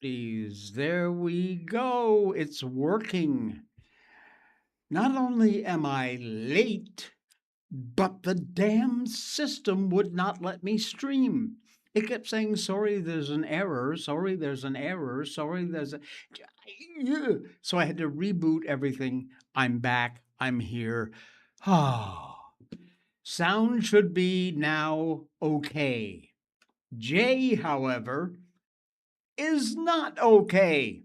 Please, there we go. It's working. Not only am I late, but the damn system would not let me stream. It kept saying, sorry, there's an error. Sorry, there's an error. Sorry, there's a. So I had to reboot everything. I'm back. I'm here. Ah, sound should be now okay. Jay, however, is not okay.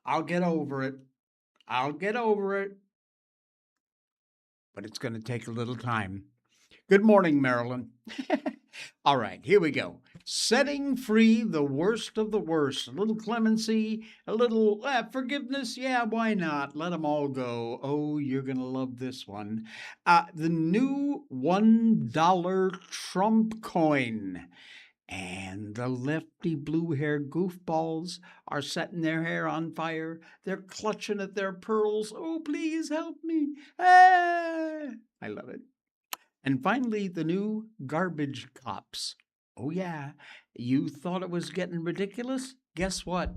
I'll get over it. I'll get over it, but it's going to take a little time. Good morning, Marilyn. All right, here we go. Setting free the worst of the worst. A little clemency, a little forgiveness. Yeah, why not? Let them all go. Oh, you're going to love this one. The new $1 Trump coin. And the lefty blue haired goofballs are setting their hair on fire. They're clutching at their pearls. Oh, please help me. Ah! I love it. And finally, the new garbage cops. Oh, yeah. You thought it was getting ridiculous? Guess what?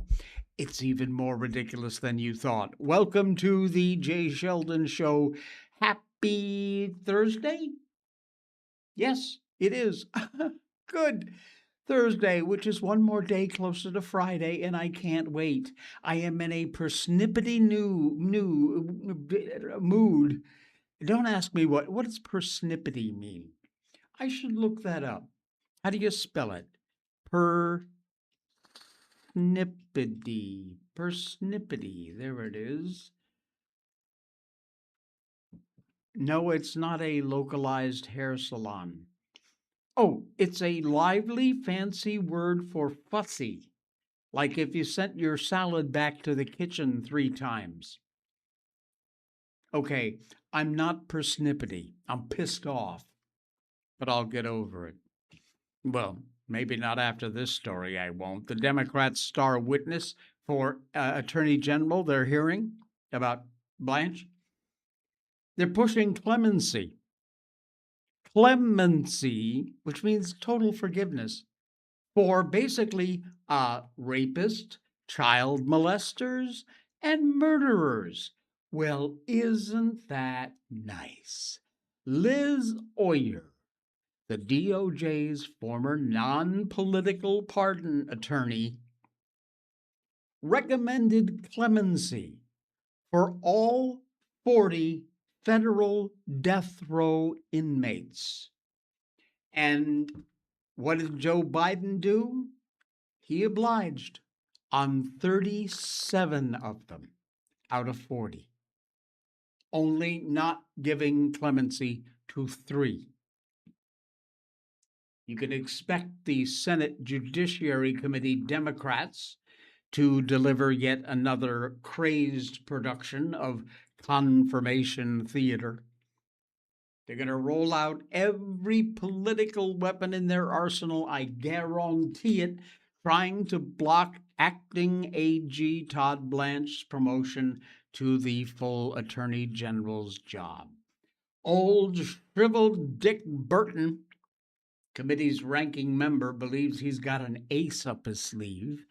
It's even more ridiculous than you thought. Welcome to the Jay Sheldon Show. Happy Thursday? Yes, it is. Good. Thursday, which is one more day closer to Friday, and I can't wait. I am in a persnippety new mood. Don't ask me what does persnippety mean. I should look that up. How do you spell it? Persnippety. Persnippety. There it is. No, it's not a localized hair salon. Oh, it's a lively, fancy word for fussy. Like if you sent your salad back to the kitchen 3 times. Okay, I'm not persnippety. I'm pissed off, but I'll get over it. Well, maybe not after this story, I won't. The Democrats' star witness for Attorney General, their hearing about Blanche, they're pushing clemency. Clemency, which means total forgiveness, for basically rapists, child molesters, and murderers. Well, isn't that nice? Liz Oyer, the DOJ's former non political pardon attorney, recommended clemency for all 40 federal death row inmates. And what did Joe Biden do? He obliged on 37 of them out of 40, only not giving clemency to 3. You can expect the Senate Judiciary Committee Democrats to deliver yet another crazed production of confirmation theater. They're going to roll out every political weapon in their arsenal, I guarantee it, trying to block acting AG Todd Blanche's promotion to the full Attorney General's job. Old shriveled Dick Burton, committee's ranking member, believes he's got an ace up his sleeve.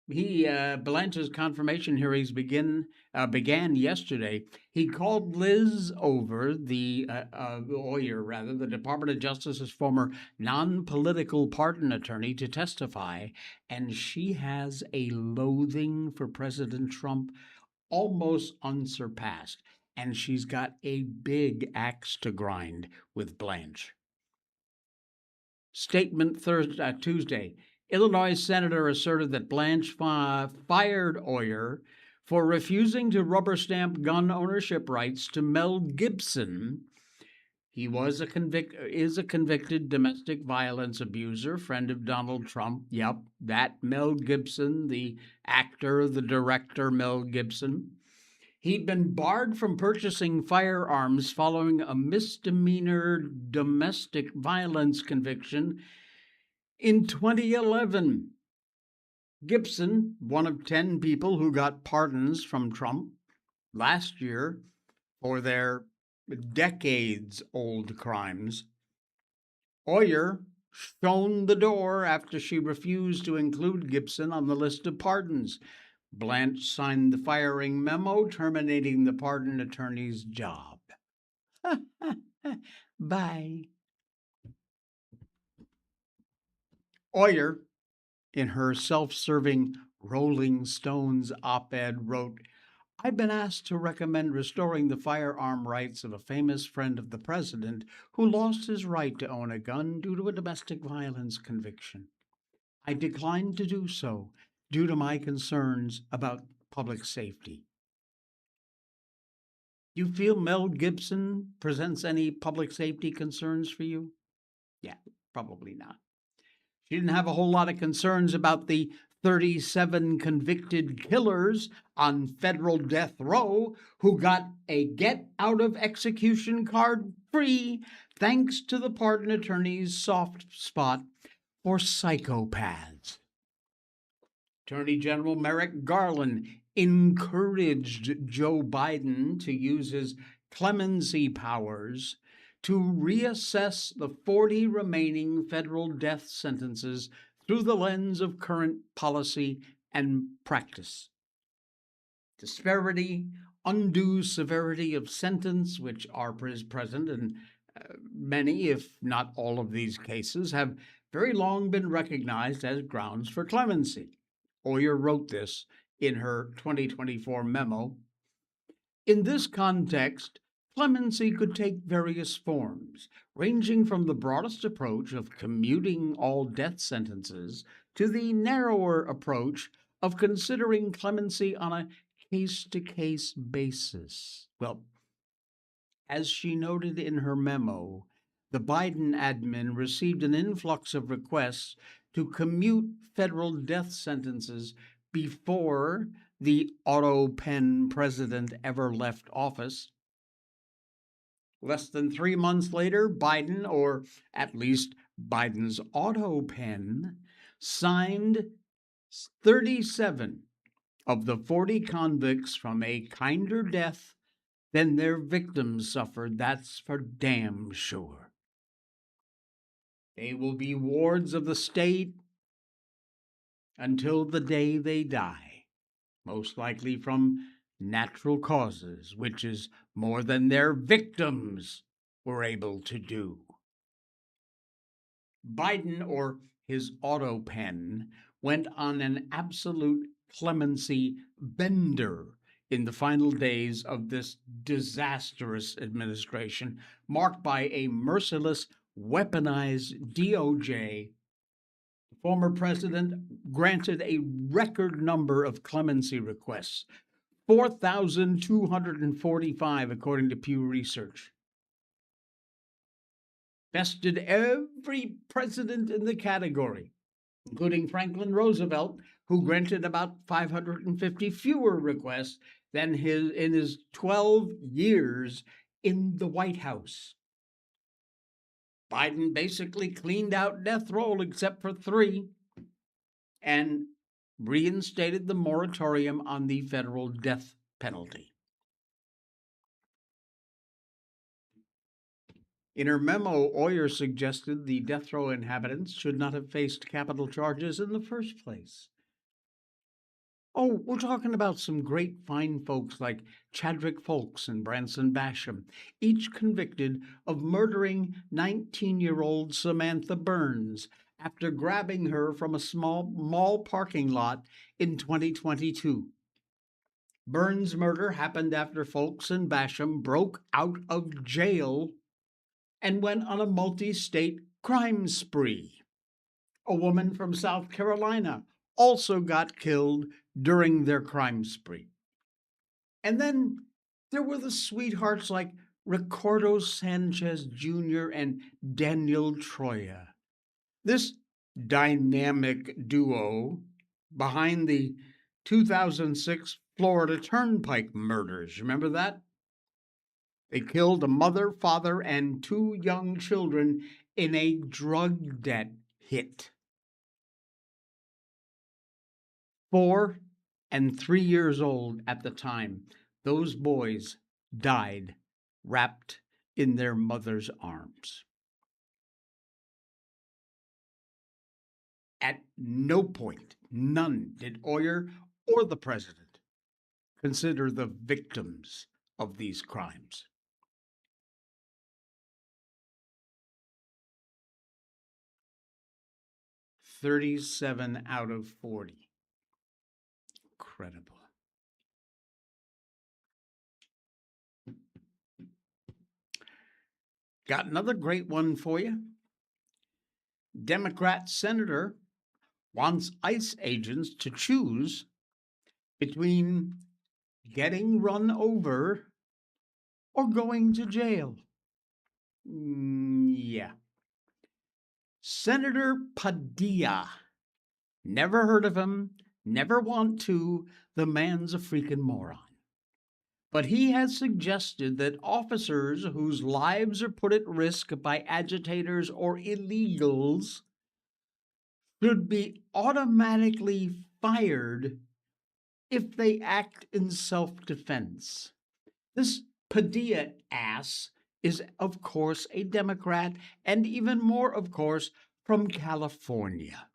Blanche's confirmation hearings began yesterday. He called Liz over, the lawyer, rather, the Department of Justice's former non-political pardon attorney, to testify, and she has a loathing for President Trump almost unsurpassed, and she's got a big axe to grind with Blanche. Statement Tuesday. Illinois senator asserted that Blanche fired Oyer for refusing to rubber stamp gun ownership rights to Mel Gibson. He is a convicted domestic violence abuser, friend of Donald Trump. Yep, that Mel Gibson, the actor, the director Mel Gibson. He'd been barred from purchasing firearms following a misdemeanor domestic violence conviction in 2011. Gibson, one of 10 people who got pardons from Trump last year for their decades-old crimes. Oyer shown the door after she refused to include Gibson on the list of pardons. Blanche signed the firing memo terminating the pardon attorney's job. Bye. Oyer, in her self serving Rolling Stones op ed, wrote, I've been asked to recommend restoring the firearm rights of a famous friend of the president who lost his right to own a gun due to a domestic violence conviction. I declined to do so due to my concerns about public safety. You feel Mel Gibson presents any public safety concerns for you? Yeah, probably not. She didn't have a whole lot of concerns about the 37 convicted killers on federal death row who got a get out of execution card free thanks to the pardon attorney's soft spot for psychopaths. Attorney General Merrick Garland encouraged Joe Biden to use his clemency powers to reassess the 40 remaining federal death sentences through the lens of current policy and practice. Disparity, undue severity of sentence, which are present in many, if not all of these cases, have very long been recognized as grounds for clemency. Oyer wrote this in her 2024 memo. In this context, clemency could take various forms, ranging from the broadest approach of commuting all death sentences to the narrower approach of considering clemency on a case-to-case basis. Well, as she noted in her memo, the Biden admin received an influx of requests to commute federal death sentences before the auto pen president ever left office. Less than 3 months later, Biden, or at least Biden's auto pen, signed 37 of the 40 convicts from a kinder death than their victims suffered. That's for damn sure. They will be wards of the state until the day they die, most likely from natural causes, which is more than their victims were able to do. Biden, or his auto pen, went on an absolute clemency bender in the final days of this disastrous administration, marked by a merciless, weaponized DOJ. The former president granted a record number of clemency requests, 4,245, according to Pew Research. Bested every president in the category, including Franklin Roosevelt, who granted about 550 fewer requests than in his 12 years in the White House. Biden basically cleaned out death row except for 3 and reinstated the moratorium on the federal death penalty. In her memo, Oyer suggested the death row inhabitants should not have faced capital charges in the first place. Oh, we're talking about some great fine folks like Chadwick Folks and Branson Basham, each convicted of murdering 19-year-old Samantha Burns after grabbing her from a small mall parking lot in 2022. Burns' murder happened after Folks and Basham broke out of jail and went on a multi-state crime spree. A woman from South Carolina also got killed during their crime spree. And then there were the sweethearts like Ricardo Sanchez Jr. and Daniel Troya. This dynamic duo behind the 2006 Florida Turnpike murders. Remember that? They killed a mother, father, and 2 young children in a drug debt hit. 4 and 3 years old at the time, those boys died wrapped in their mother's arms. At no point, none, did Oyer or the president consider the victims of these crimes. "37 out of 40. Incredible. Got another great one for you. Democrat senator wants ICE agents to choose between getting run over or going to jail. Yeah. Senator Padilla. Never heard of him, never want to. The man's a freaking moron. But he has suggested that officers whose lives are put at risk by agitators or illegals should be automatically fired if they act in self-defense. This Padilla ass is, of course, a Democrat, and even more, of course, from California.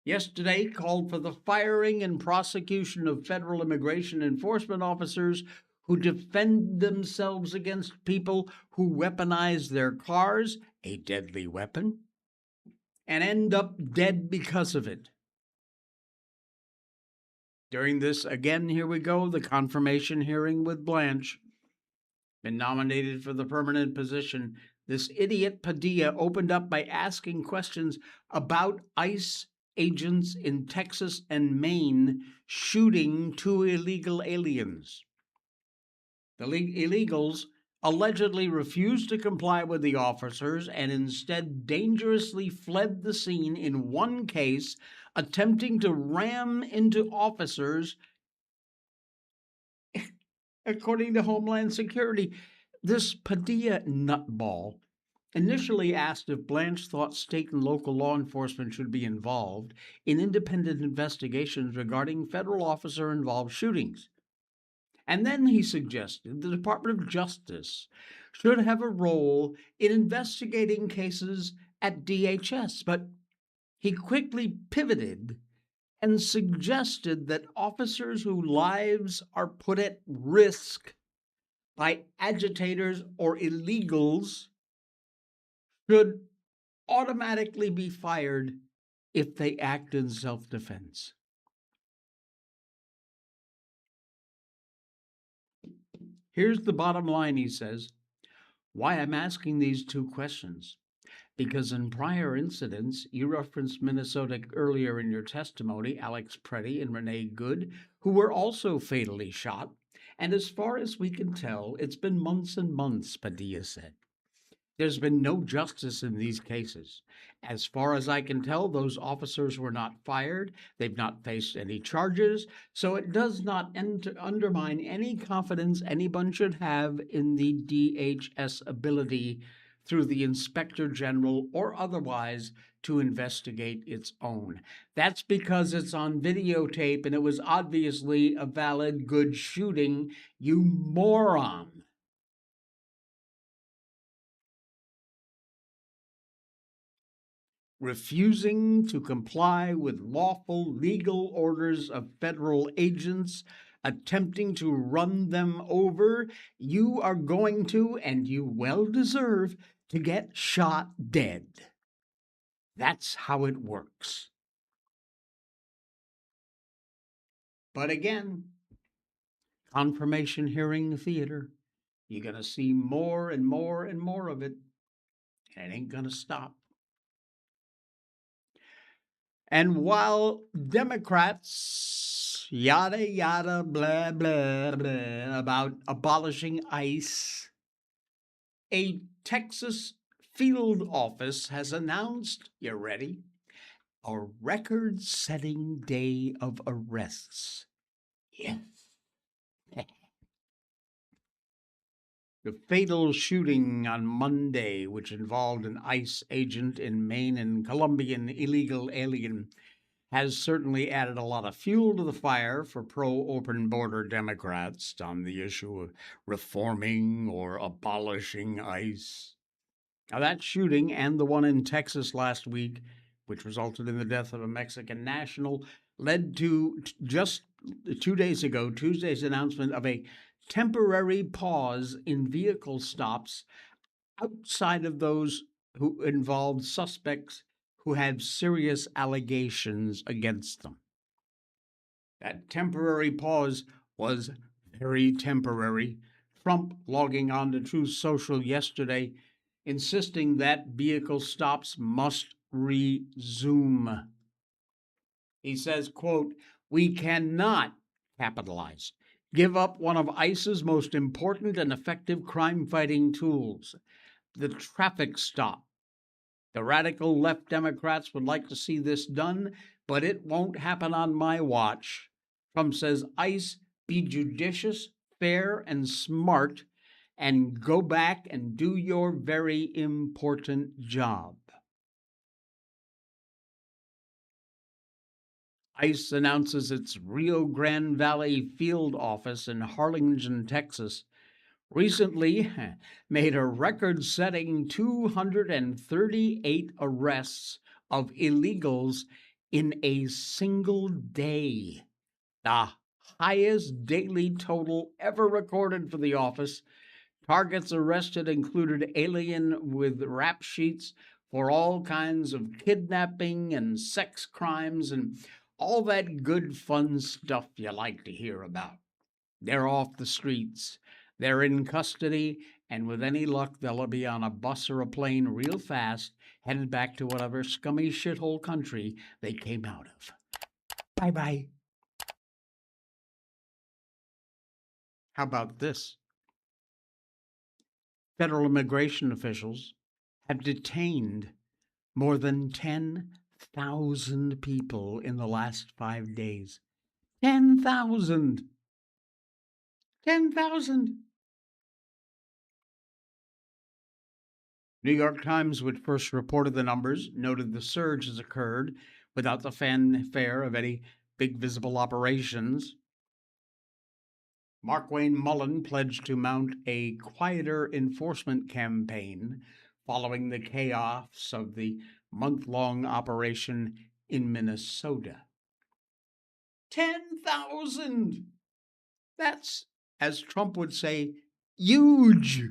Yesterday called for the firing and prosecution of federal immigration enforcement officers who defend themselves against people who weaponize their cars, a deadly weapon, and end up dead because of it. During this, again, here we go, the confirmation hearing with Blanche, been nominated for the permanent position. This idiot Padilla opened up by asking questions about ICE agents in Texas and Maine shooting 2 illegal aliens. The illegals allegedly refused to comply with the officers and instead dangerously fled the scene in one case, attempting to ram into officers, according to Homeland Security. This Padilla nutball initially asked if Blanche thought state and local law enforcement should be involved in independent investigations regarding federal officer-involved shootings. And then he suggested the Department of Justice should have a role in investigating cases at DHS, but he quickly pivoted and suggested that officers whose lives are put at risk by agitators or illegals should automatically be fired if they act in self-defense. Here's the bottom line, he says. Why I'm asking these two questions. Because in prior incidents, you referenced Minnesota earlier in your testimony, Alex Preddy and Renee Good, who were also fatally shot. And as far as we can tell, it's been months and months, Padilla said. There's been no justice in these cases. As far as I can tell, those officers were not fired. They've not faced any charges. So it does not undermine any confidence anyone should have in the DHS ability through the Inspector General or otherwise to investigate its own. That's because it's on videotape and it was obviously a valid, good shooting, you moron. Refusing to comply with lawful legal orders of federal agents, attempting to run them over, you are going to, and you well deserve, to get shot dead. That's how it works. But again, confirmation hearing theater. You're going to see more and more and more of it, and it ain't going to stop. And while Democrats yada yada blah blah blah about abolishing ICE, a Texas field office has announced, you ready, a record-setting day of arrests. Yes. The fatal shooting on Monday, which involved an ICE agent in Maine and Colombian illegal alien, has certainly added a lot of fuel to the fire for pro-open border Democrats on the issue of reforming or abolishing ICE. Now, that shooting and the one in Texas last week which resulted in the death of a Mexican national, led to just 2 days ago, Tuesday's announcement of a temporary pause in vehicle stops outside of those who involved suspects who had serious allegations against them. That temporary pause was very temporary. Trump logging on to Truth Social yesterday, insisting that vehicle stops must resume. He says, quote, "We cannot capitalize, give up one of ICE's most important and effective crime-fighting tools, the traffic stop. The radical left Democrats would like to see this done, but it won't happen on my watch." Trump says, ICE, be judicious, fair, and smart, and go back and do your very important job. ICE announces its Rio Grande Valley field office in Harlingen, Texas, recently made a record-setting 238 arrests of illegals in a single day, the highest daily total ever recorded for the office. Targets arrested included alien with rap sheets for all kinds of kidnapping and sex crimes and all that good fun stuff you like to hear about. They're off the streets. They're in custody, and with any luck, they'll be on a bus or a plane real fast, headed back to whatever scummy shithole country they came out of. Bye-bye. How about this? Federal immigration officials have detained more than 10,000 people in the last 5 days. 10,000! 10,000! New York Times, which first reported the numbers, noted the surge has occurred without the fanfare of any big visible operations. Markwayne Mullin pledged to mount a quieter enforcement campaign following the chaos of the month-long operation in Minnesota. 10,000! That's, as Trump would say, huge.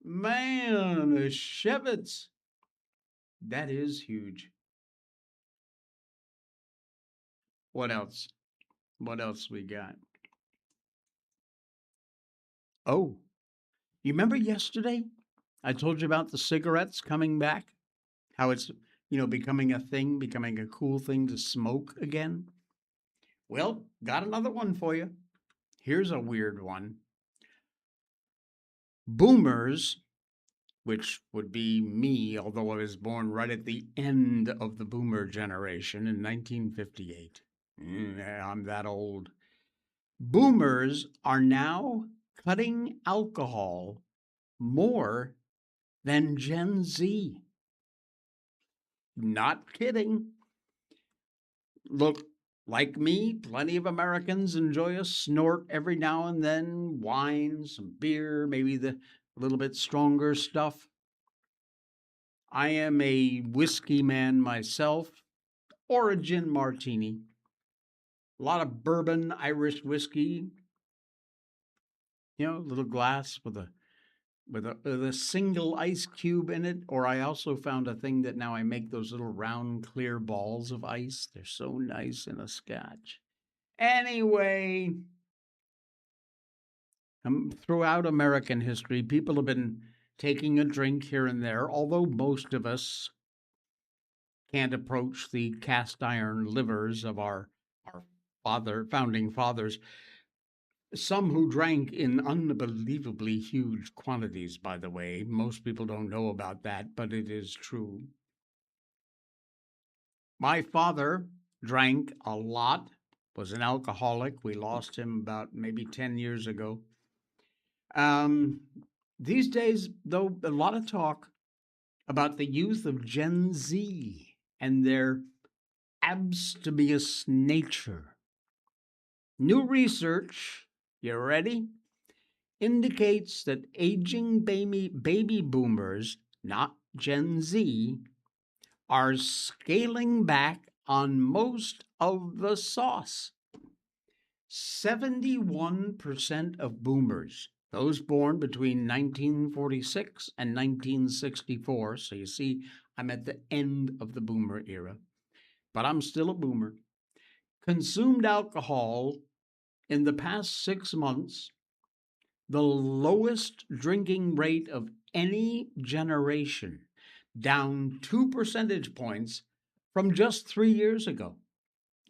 Man, Shevitz. That is huge. What else? What else we got? Oh, you remember yesterday? I told you about the cigarettes coming back? How it's, becoming a thing, becoming a cool thing to smoke again? Well, got another one for you. Here's a weird one. Boomers, which would be me, although I was born right at the end of the boomer generation in 1958. I'm that old. Boomers are now cutting alcohol more than Gen Z. Not kidding. Look, like me, plenty of Americans enjoy a snort every now and then, wine, some beer, maybe the little bit stronger stuff. I am a whiskey man myself, or a gin martini. A lot of bourbon, Irish whiskey, a little glass with a single ice cube in it. Or I also found a thing that now I make those little round, clear balls of ice. They're so nice in a scotch. Anyway, throughout American history, people have been taking a drink here and there, although most of us can't approach the cast iron livers of our founding fathers. Some who drank in unbelievably huge quantities, by the way. Most people don't know about that, but it is true. My father drank a lot, was an alcoholic. We lost him about maybe 10 years ago. These days, though, a lot of talk about the youth of Gen Z and their abstemious nature. New research, you ready? Indicates that aging baby boomers, not Gen Z, are scaling back on most of the sauce. 71% of boomers, those born between 1946 and 1964, so you see, I'm at the end of the boomer era, but I'm still a boomer, consumed alcohol in the past 6 months, the lowest drinking rate of any generation, down 2 percentage points from just 3 years ago.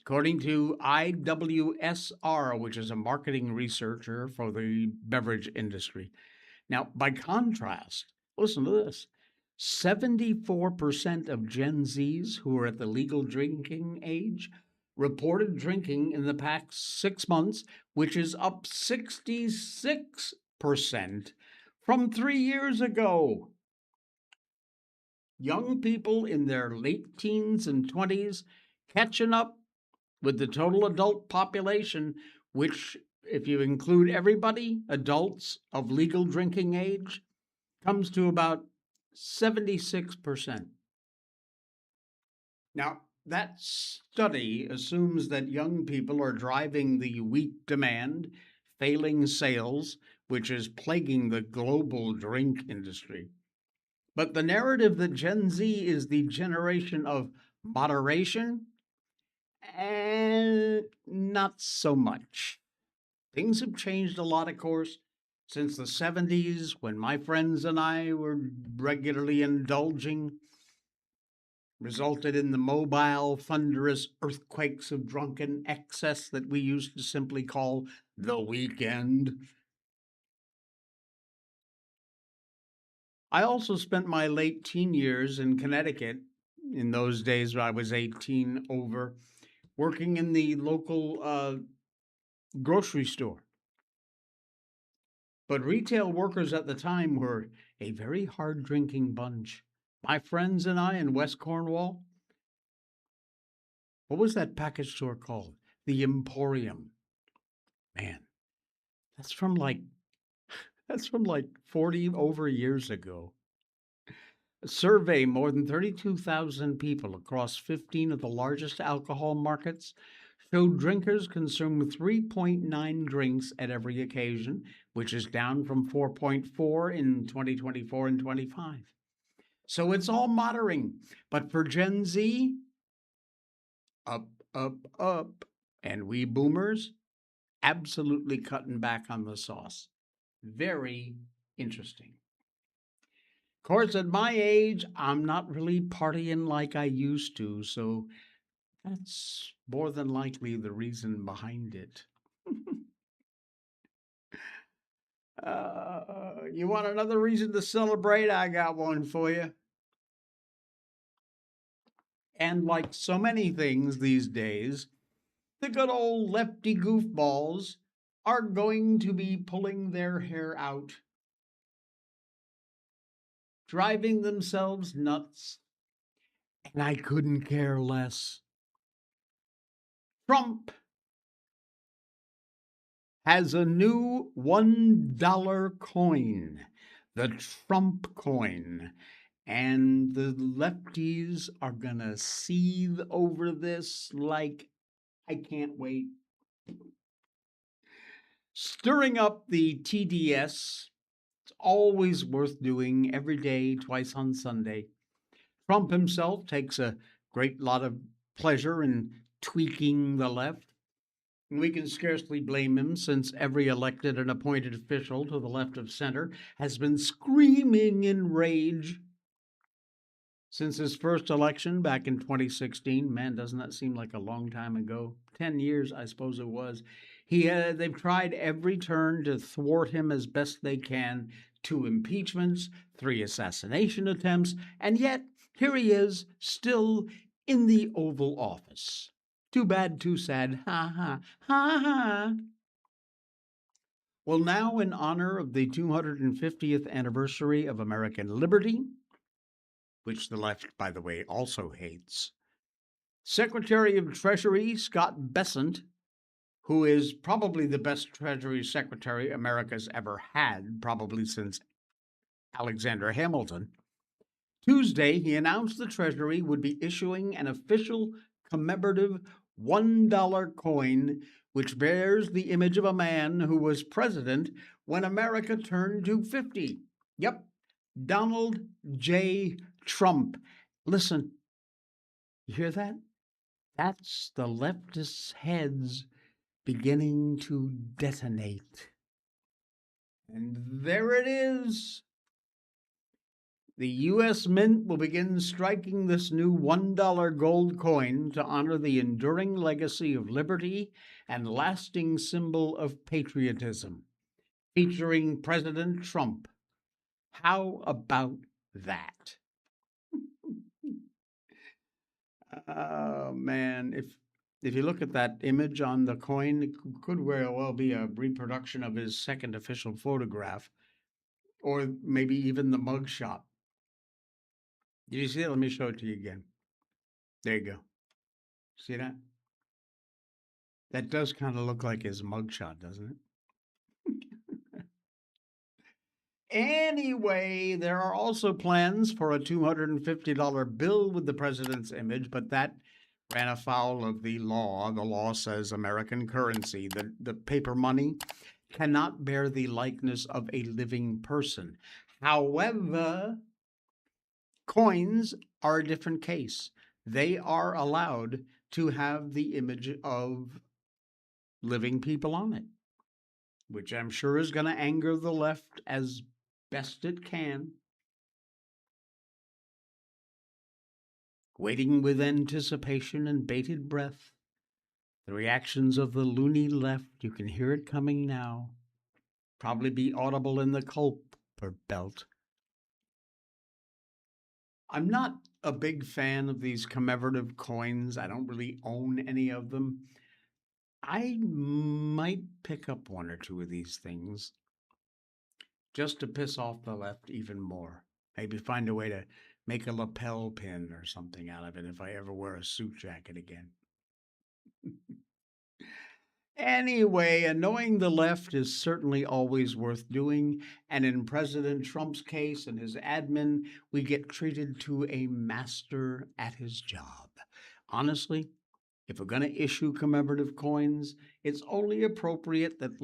According to IWSR, which is a marketing researcher for the beverage industry. Now, by contrast, listen to this: 74% of Gen Zs who are at the legal drinking age reported drinking in the past 6 months, which is up 66% from 3 years ago. Young people in their late teens and 20s catching up with the total adult population, which, if you include everybody, adults of legal drinking age, comes to about 76%. Now, that study assumes that young people are driving the weak demand, failing sales, which is plaguing the global drink industry. But the narrative that Gen Z is the generation of moderation, and not so much. Things have changed a lot, of course, since the 70s when my friends and I were regularly indulging, resulted in the mobile, thunderous earthquakes of drunken excess that we used to simply call the weekend. I also spent my late teen years in Connecticut. In those days, I was 18 over, working in the local grocery store. But retail workers at the time were a very hard drinking bunch. My friends and I in West Cornwall, what was that package store called? The Emporium. Man, that's from like that's from like 40 over years ago. A survey more than 32,000 people across 15 of the largest alcohol markets showed drinkers consume 3.9 drinks at every occasion, which is down from 4.4 in 2024 and 25. So it's all moderating. But for Gen Z, up, up, up. And we boomers, absolutely cutting back on the sauce. Very interesting. Of course, at my age, I'm not really partying like I used to, so that's more than likely the reason behind it. You want another reason to celebrate? I got one for you. And like so many things these days, the good old lefty goofballs are going to be pulling their hair out, driving themselves nuts, and I couldn't care less. Trump has a new $1 coin, the Trump coin. And the lefties are going to seethe over this like I can't wait. Stirring up the TDS, it's always worth doing every day, twice on Sunday. Trump himself takes a great lot of pleasure in tweaking the left. And we can scarcely blame him, since every elected and appointed official to the left of center has been screaming in rage since his first election back in 2016. Man, doesn't that seem like a long time ago? 10 years, I suppose it was. They've tried every turn to thwart him as best they can. 2 impeachments, 3 assassination attempts, and yet here he is, still in the Oval Office. Too bad, too sad. Ha ha, ha ha. Well, now, in honor of the 250th anniversary of American liberty, which the left, by the way, also hates, Secretary of Treasury Scott Bessent, who is probably the best Treasury Secretary America's ever had, probably since Alexander Hamilton, Tuesday, he announced the Treasury would be issuing an official commemorative $1 coin, which bears the image of a man who was president when America turned to 50. Yep, Donald J. Trump. Listen, you hear that? That's the leftists' heads beginning to detonate. And there it is. The U.S. Mint will begin striking this new $1 gold coin to honor the enduring legacy of liberty and lasting symbol of patriotism, featuring President Trump. How about that? Oh, man. If you look at that image on the coin, it could very well be a reproduction of his second official photograph, or maybe even the mugshot. Did you see it? Let me show it to you again. There you go. See that? That does kind of look like his mugshot, doesn't it? Anyway, there are also plans for a $250 bill with the president's image, but that ran afoul of the law. The law says American currency, the paper money, cannot bear the likeness of a living person. However, coins are a different case. They are allowed to have the image of living people on it, which I'm sure is going to anger the left as best it can. Waiting with anticipation and bated breath, the reactions of the loony left, you can hear it coming now. Probably be audible in the Culper belt. I'm not a big fan of these commemorative coins. I don't really own any of them. I might pick up one or two of these things just to piss off the left even more. Maybe find a way to make a lapel pin or something out of it if I ever wear a suit jacket again. Anyway, annoying the left is certainly always worth doing, and in President Trump's case and his admin, we get treated to a master at his job. Honestly, if we're going to issue commemorative coins, it's only appropriate that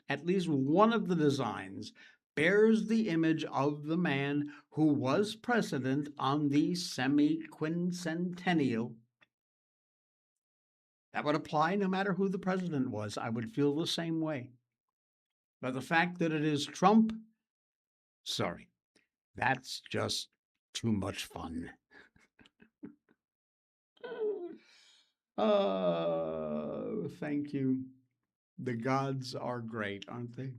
at least one of the designs bears the image of the man who was president on the semi-quincentennial. That would apply no matter who the president was. I would feel the same way. But the fact that it is Trump, sorry, that's just too much fun. Oh, thank you. The gods are great, aren't they?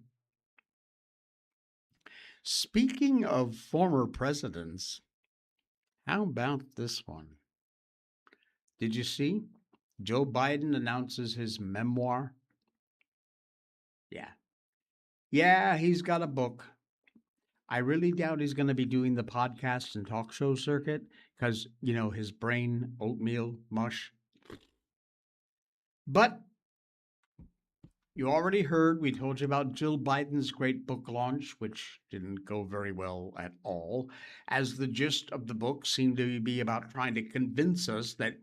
Speaking of former presidents, how about this one? Did you see? Joe Biden announces his memoir. Yeah, he's got a book. I really doubt he's going to be doing the podcast and talk show circuit because, his brain, oatmeal, mush. But you already heard, we told you about Jill Biden's great book launch, which didn't go very well at all, as the gist of the book seemed to be about trying to convince us that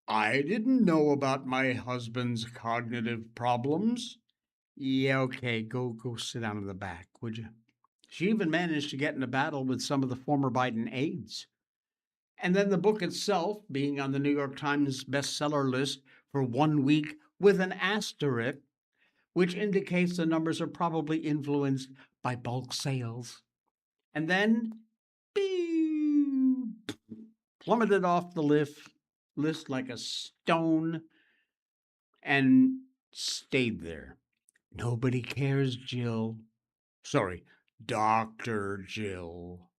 I didn't know about my husband's cognitive problems. Yeah, okay, go sit down in the back, would you? She even managed to get in a battle with some of the former Biden aides. And then the book itself being on the New York Times bestseller list for 1 week with an asterisk, which indicates the numbers are probably influenced by bulk sales. And then, plummeted off the list like a stone and stayed there. Nobody cares, Jill. Sorry, Dr. Jill.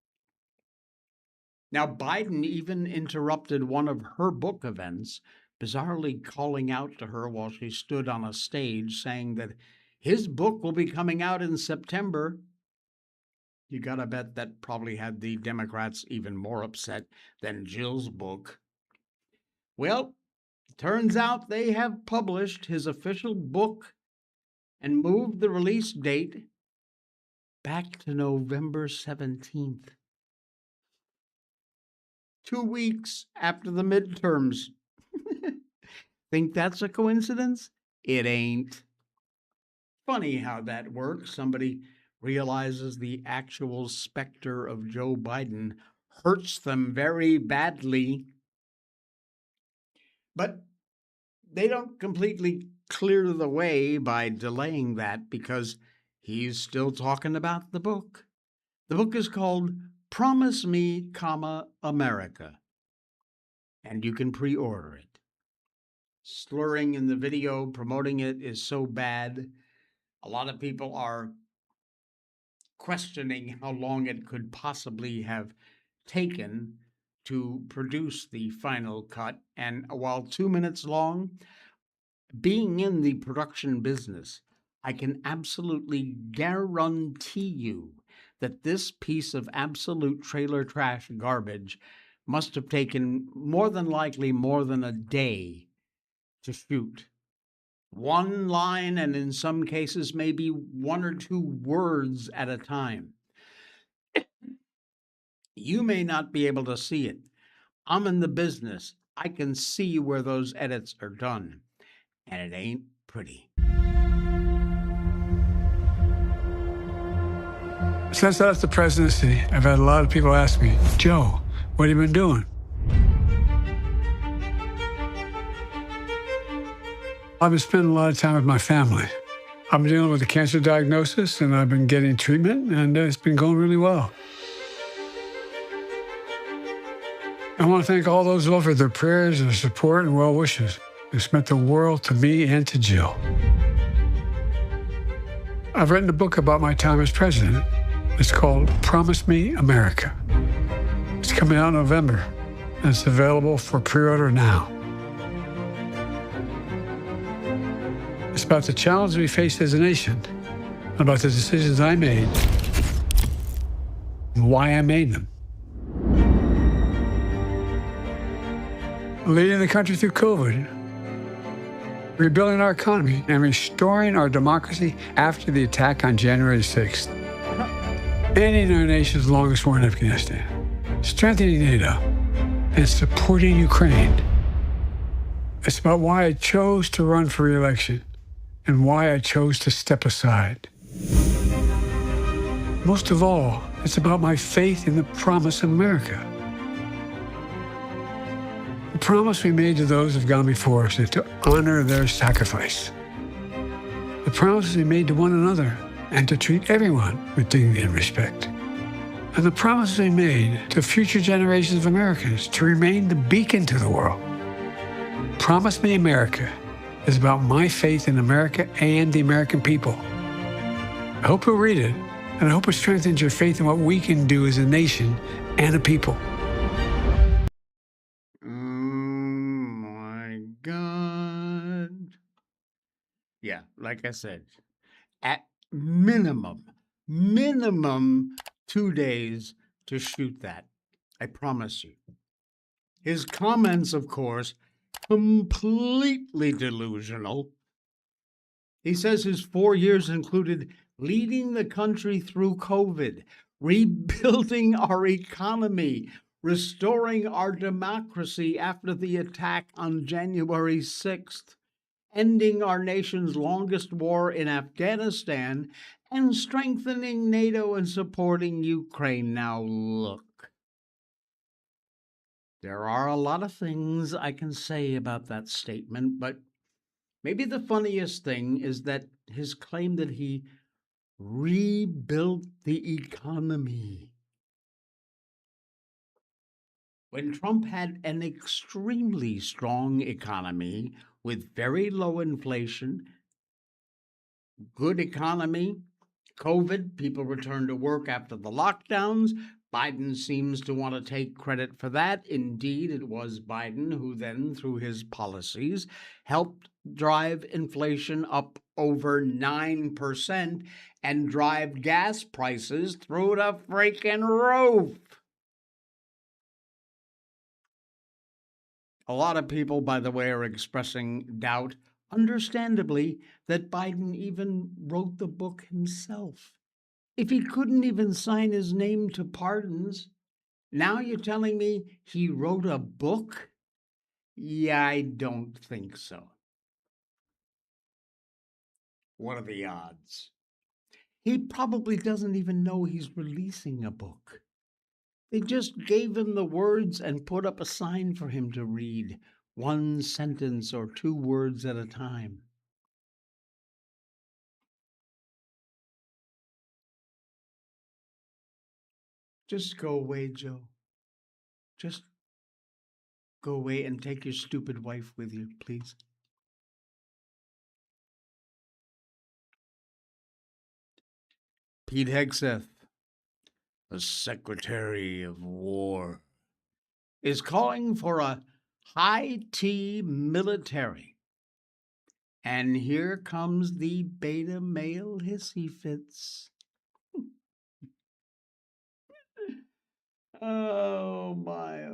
Now, Biden even interrupted one of her book events, bizarrely calling out to her while she stood on a stage, saying that his book will be coming out in September. You gotta bet that probably had the Democrats even more upset than Jill's book. Well, turns out they have published his official book and moved the release date back to November 17th. 2 weeks after the midterms. Think that's a coincidence? It ain't. Funny how that works. Somebody realizes the actual specter of Joe Biden hurts them very badly, but they don't completely clear the way by delaying that because he's still talking about the book. The book is called Promise Me, America, and you can pre-order it. Slurring in the video promoting it is so bad. A lot of people are questioning how long it could possibly have taken to produce the final cut. And while 2 minutes long, being in the production business, I can absolutely guarantee you that this piece of absolute trailer trash garbage must have taken more than likely more than a day to shoot. One line, and in some cases, maybe 1 or 2 words at a time. You may not be able to see it. I'm in the business. I can see where those edits are done, and it ain't pretty. Since I left the presidency, I've had a lot of people ask me, Joe, what have you been doing? I've been spending a lot of time with my family. I've been dealing with a cancer diagnosis, and I've been getting treatment, and it's been going really well. I want to thank all those who offered their prayers, their support, and well wishes. It's meant the world to me and to Jill. I've written a book about my time as president. It's called Promise Me, America. It's coming out in November, and it's available for pre-order now. It's about the challenges we face as a nation, about the decisions I made, and why I made them. Leading the country through COVID, rebuilding our economy, and restoring our democracy after the attack on January 6th. Ending our nation's longest war in Afghanistan, strengthening NATO, and supporting Ukraine. It's about why I chose to run for re-election and why I chose to step aside. Most of all, it's about my faith in the promise of America. The promise we made to those who've gone before us is to honor their sacrifice. The promises we made to one another and to treat everyone with dignity and respect. And the promises we made to future generations of Americans to remain the beacon to the world. Promise Me America is about my faith in America and the American people. I hope you'll read it, and I hope it strengthens your faith in what we can do as a nation and a people. My God. Yeah, like I said, at minimum 2 days to shoot that. I promise you. His comments, of course, completely delusional. He says his 4 years included leading the country through COVID, rebuilding our economy, restoring our democracy after the attack on January 6th, ending our nation's longest war in Afghanistan, and strengthening NATO and supporting Ukraine. Now look, there are a lot of things I can say about that statement, but maybe the funniest thing is that his claim that he rebuilt the economy. When Trump had an extremely strong economy with very low inflation, good economy, COVID, people returned to work after the lockdowns. Biden seems to want to take credit for that. Indeed, it was Biden who then, through his policies, helped drive inflation up over 9% and drive gas prices through the freaking roof. A lot of people, by the way, are expressing doubt, understandably, that Biden even wrote the book himself. If he couldn't even sign his name to pardons, Now you're telling me he wrote a book? Yeah, I don't think so. What are the odds? He probably doesn't even know he's releasing a book. They just gave him the words and put up a sign for him to read, one sentence or 2 words at a time. Just go away, Joe. Just go away and take your stupid wife with you, please. Pete Hegseth, the Secretary of War, is calling for a high T military. And here comes the beta male hissy fits. Oh my,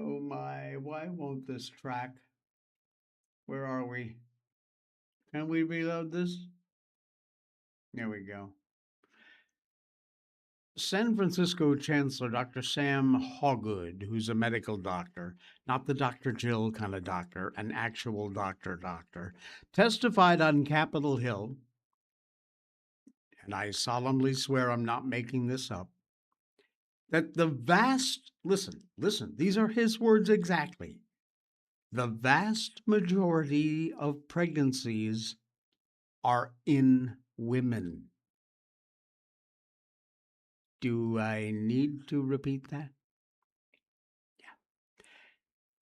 why won't this track? Where are we? Can we reload this? There we go. San Francisco Chancellor Dr. Sam Hawgood, who's a medical doctor, not the Dr. Jill kind of doctor, an actual doctor, testified on Capitol Hill, and I solemnly swear I'm not making this up, that the vast, listen, these are his words exactly, the vast majority of pregnancies are in women. Do I need to repeat that? Yeah.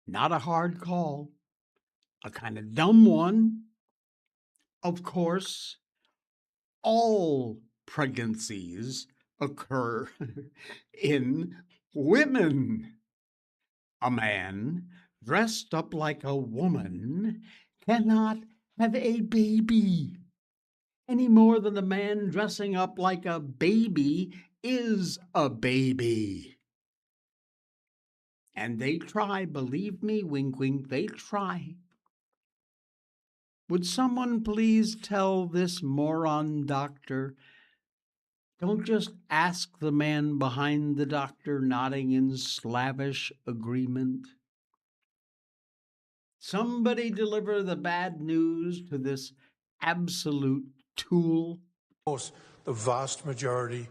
Not a hard call, a kind of dumb one. Of course, all pregnancies occur in women. A man dressed up like a woman cannot have a baby any more than a man dressing up like a baby is a baby. And they try, believe me, wink, wink, they try. Would someone please tell this moron doctor, don't just ask the man behind the doctor nodding in slavish agreement? Somebody deliver the bad news to this absolute tool. Of course, the vast majority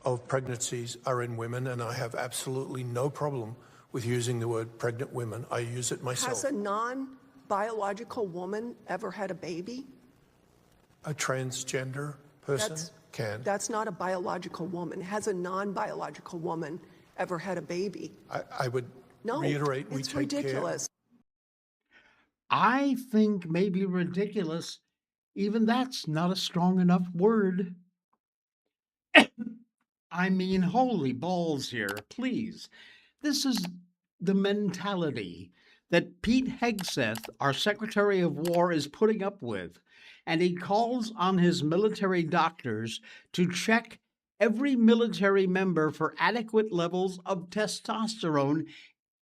of pregnancies are in women, and I have absolutely no problem with using the word pregnant women. I use it myself. Has a non-biological woman ever had a baby? A transgender person can. That's not a biological woman. Has a non-biological woman ever had a baby? I would reiterate, we it's take ridiculous. I think maybe ridiculous, even that's not a strong enough word. I mean, holy balls here, please. This is the mentality that Pete Hegseth, our Secretary of War, is putting up with. And he calls on his military doctors to check every military member for adequate levels of testosterone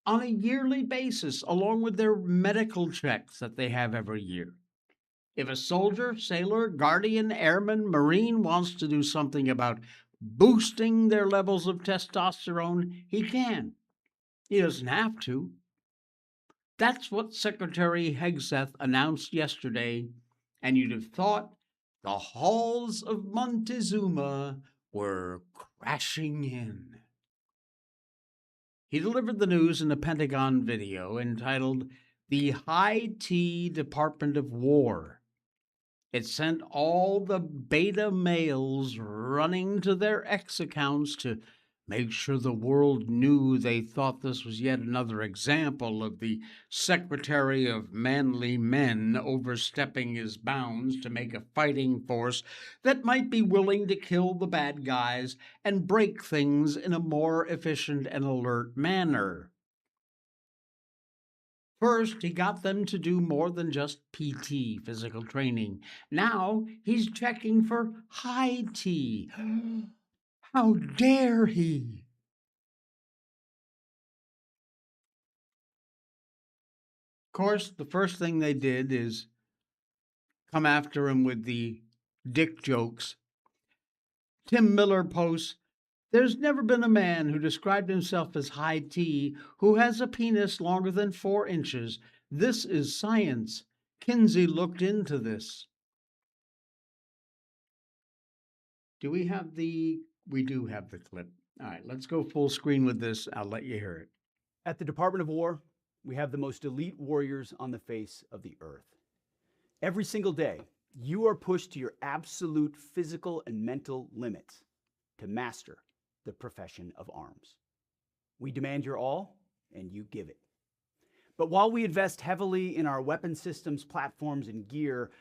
on a yearly basis, along with their medical checks that they have every year. If a soldier, sailor, guardian, airman, marine wants to do something about boosting their levels of testosterone, he can. He doesn't have to. That's what Secretary Hegseth announced yesterday, and you'd have thought the halls of Montezuma were crashing in. He delivered the news in a Pentagon video entitled The High T Department of War. It sent all the beta males running to their X accounts to make sure the world knew they thought this was yet another example of the Secretary of Manly Men overstepping his bounds to make a fighting force that might be willing to kill the bad guys and break things in a more efficient and alert manner. First, he got them to do more than just PT, physical training. Now he's checking for high T. How dare he? Of course, the first thing they did is come after him with the dick jokes. Tim Miller posts, There's never been a man who described himself as high T who has a penis longer than 4 inches. This is science. Kinsey looked into this. Do we have the... We do have the clip. All right, let's go full screen with this. I'll let you hear it. At the Department of War, we have the most elite warriors on the face of the earth. Every single day, you are pushed to your absolute physical and mental limits to master the profession of arms. We demand your all, and you give it. But while we invest heavily in our weapon systems, platforms, and gear,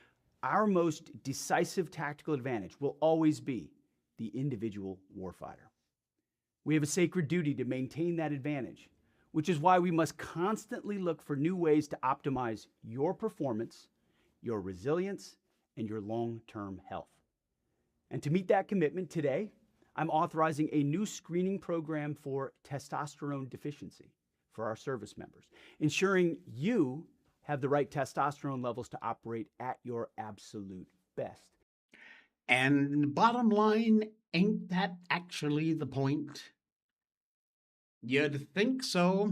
our most decisive tactical advantage will always be the individual warfighter. We have a sacred duty to maintain that advantage, which is why we must constantly look for new ways to optimize your performance, your resilience, and your long-term health. And to meet that commitment today, I'm authorizing a new screening program for testosterone deficiency for our service members, ensuring you have the right testosterone levels to operate at your absolute best. And bottom line, ain't that actually the point? You'd think so,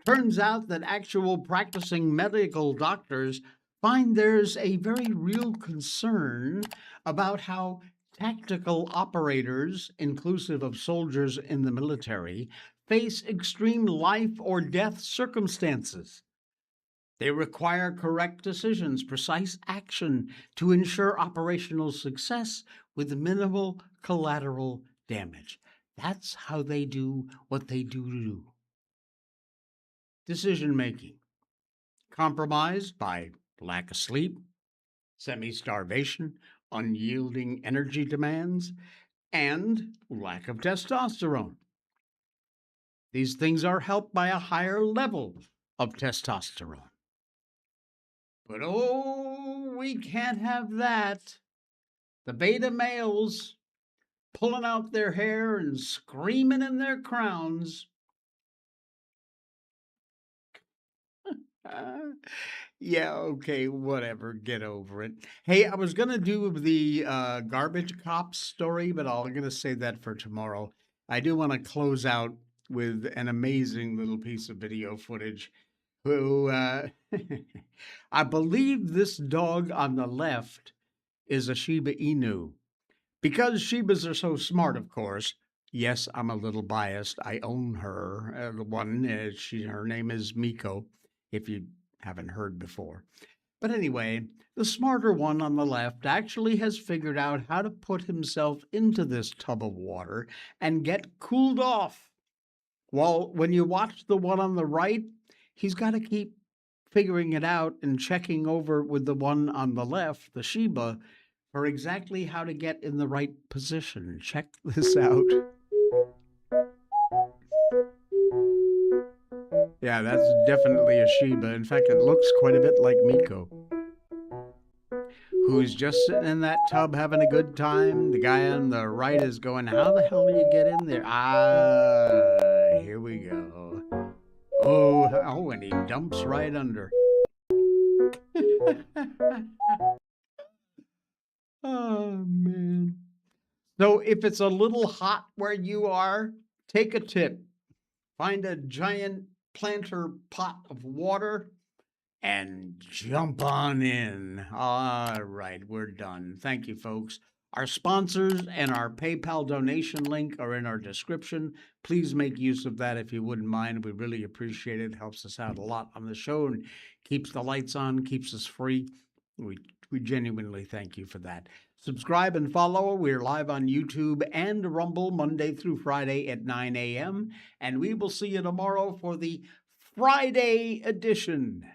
Turns out that actual practicing medical doctors find there's a very real concern about how tactical operators, inclusive of soldiers in the military, face extreme life or death circumstances. They require correct decisions, precise action to ensure operational success with minimal collateral damage. That's how they do what they do. Decision making, compromised by lack of sleep, semi-starvation, unyielding energy demands, and lack of testosterone. These things are helped by a higher level of testosterone. But oh, we can't have that. The beta males pulling out their hair and screaming in their crowns. Yeah, okay, whatever. Get over it. Hey, I was going to do the garbage cops story, but I'm going to save that for tomorrow. I do want to close out with an amazing little piece of video footage. Who, I believe this dog on the left is a Shiba Inu. Because Shibas are so smart, of course. Yes, I'm a little biased. I own her. The one, her name is Miko, if you haven't heard before. But anyway, the smarter one on the left actually has figured out how to put himself into this tub of water and get cooled off. While when you watch the one on the right, he's got to keep figuring it out and checking over with the one on the left, the Shiba, for exactly how to get in the right position. Check this out. Yeah, that's definitely a Shiba. In fact, it looks quite a bit like Miko, who's just sitting in that tub having a good time. The guy on the right is going, how the hell do you get in there? Here we go. Oh, and he dumps right under. Oh, man. So if it's a little hot where you are, take a tip. Find a giant planter pot of water and jump on in. All right, we're done. Thank you, folks. Our sponsors and our PayPal donation link are in our description. Please make use of that if you wouldn't mind. We really appreciate it. It helps us out a lot on the show and keeps the lights on, keeps us free. We genuinely thank you for that. Subscribe and follow. We're live on YouTube and Rumble Monday through Friday at 9 a.m. And we will see you tomorrow for the Friday edition.